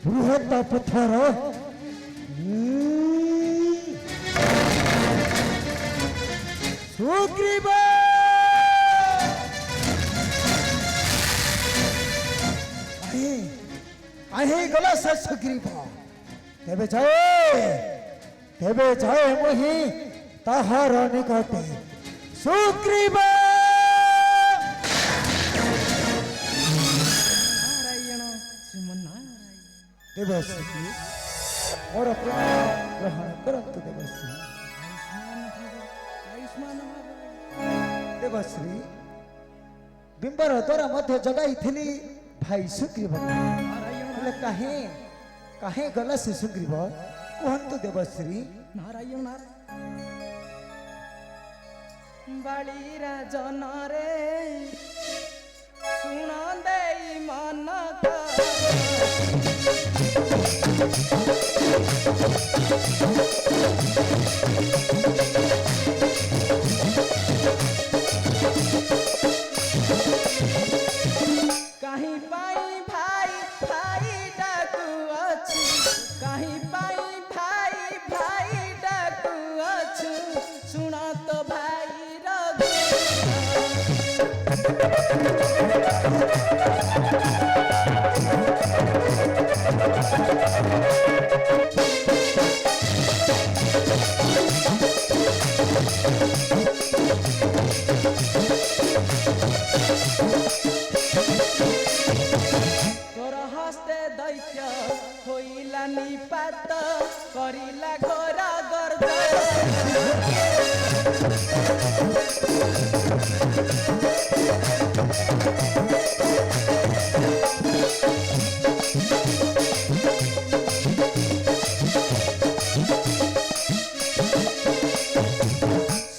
बृहत पत्थर सुग्रीव आहे गला से सुग्रीव तेबे जाए मुहि ताहार निकटे सुग्रीव देवश्री और ग्रहण करंतु देवश्री बिंबर द्वारा मध्य जगाई थी भाई सुग्रीव कहे कहे गला से सुग्रीव कहतु देवश्री नारायण बाली राजन रे सुन दे मन कहीं पाई भाई भाई डाकू अच्छी कहीं पाई भाई भाई डाकू अच्छी सुना तो भाई तोर हस्ते दैत्य होइला निपात करिला घोर गर्द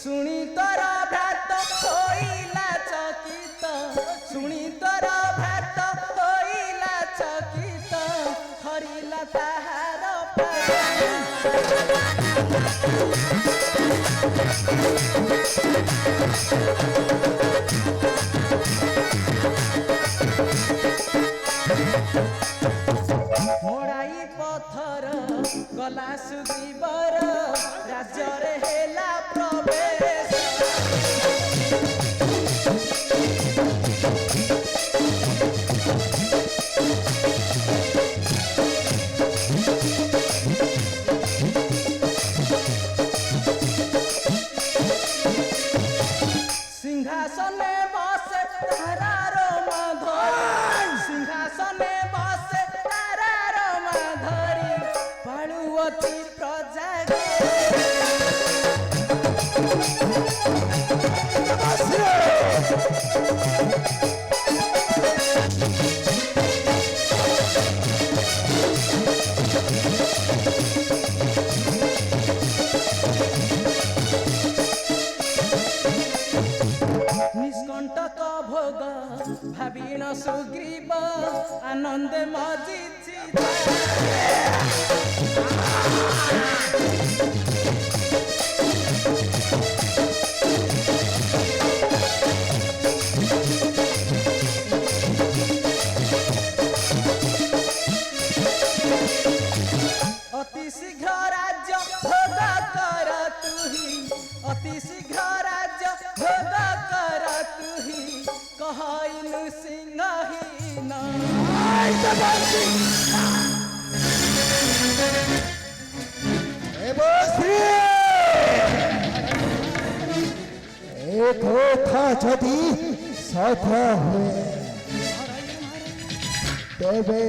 सुनी तोर भ्रात होइला चकित सुनी तोर भ्रात होइला चकित हरिला ताहार मोड़ाई पत्थर गला सुग्रीवर राज्य रे हेला प्रवेश सिंहासने बसे तारार माधुरी सिंहासने बसे तारार माधुरी पालुअती प्रजा निष्कंटक भोग भाविण सुग्रीव आनंद मजिछि अति शीघ्र राज्य भोग कर तुही अति शीघ्र राज्य भोग कर तुही कहइनु सिंहहीन था जदि सफल हुए तेबे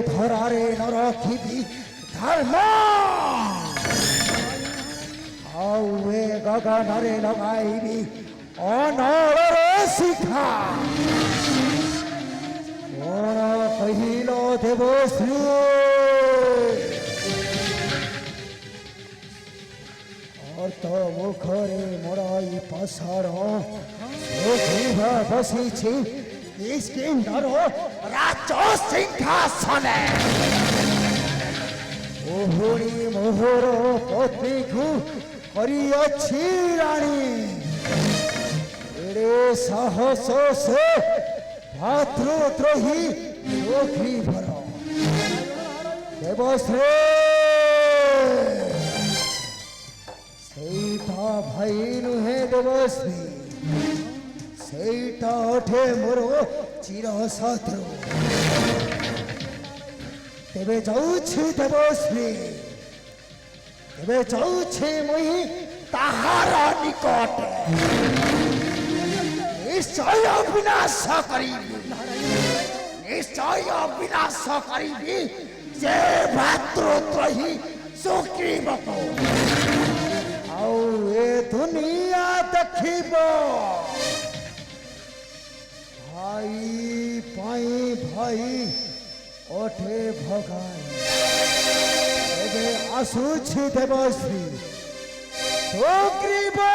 धरारे न रखिबी धर्म आउे गगन रे लगाइबी अनर शिखा कोन कहिलो देवश्री और तो मुखरे मोड़ाई पसार बसी किष्किंधर राज सिंहासने ओहुणी मोहर पत्नी को करियछि रानी एड़े साहस से भातृद्रोही सुग्रीवर देवश्री ସେଇଟା ଭାଇ ନୁହେଁ ଦେବଶ୍ରୀ ସେଇଟା ଅଠେ ମୋର ଚିର ଶତ୍ରୁ ତେବେ ଯାଉଛି ଦେବଶ୍ରୀ ତେବେ ଯାଉଛି ମୁଇଁ ତାହାର ନିକଟ ନିଶ୍ଚୟ ବିନାଶ କରିବି ନିଶ୍ଚୟ ବିନାଶ କରିବି ଯେ ଭାତୃଦ୍ରୋହୀ ସୁଗ୍ରୀବକୁ ଆଉ ଏ ଦୁନିଆ ଦେଖିବ ଭାଇ ପାଇଁ ଭାଇ ଅଠେ ଭଗାଇ ଏବେ ଆସୁଛି ଦେବଶ୍ରୀ ସୁଗ୍ରୀବ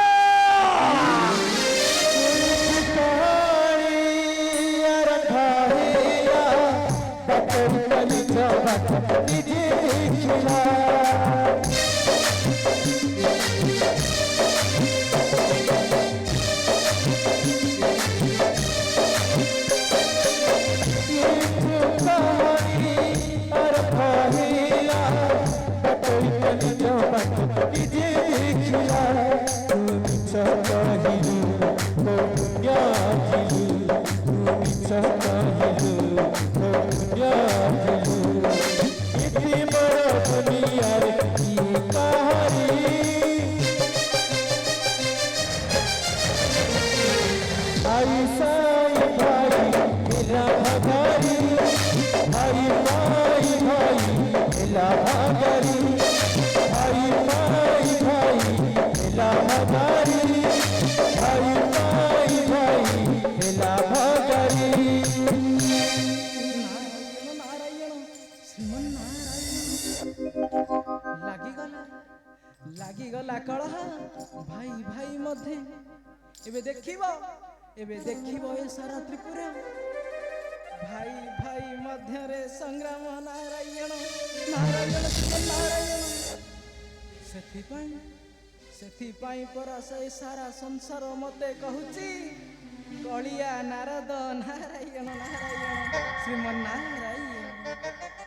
ଲାଗିଗଲା କଳହ ଭାଇ ଭାଇ ମଧ୍ୟ ଏବେ ଦେଖିବ ଏ ସାରା ତ୍ରିପୁରା ଭାଇ ଭାଇ ମଧ୍ୟରେ ସଂଗ୍ରାମ ନାରାୟଣ ନାରାୟଣ ନାରାୟଣ ସେଥିପାଇଁ ପରା ସେ ସାରା ସଂସାର ମତେ କହୁଛି କଳିଆ ନାରଦ ନାରାୟଣ ନାରାୟଣ ଶ୍ରୀମନ୍ ନାରାୟଣ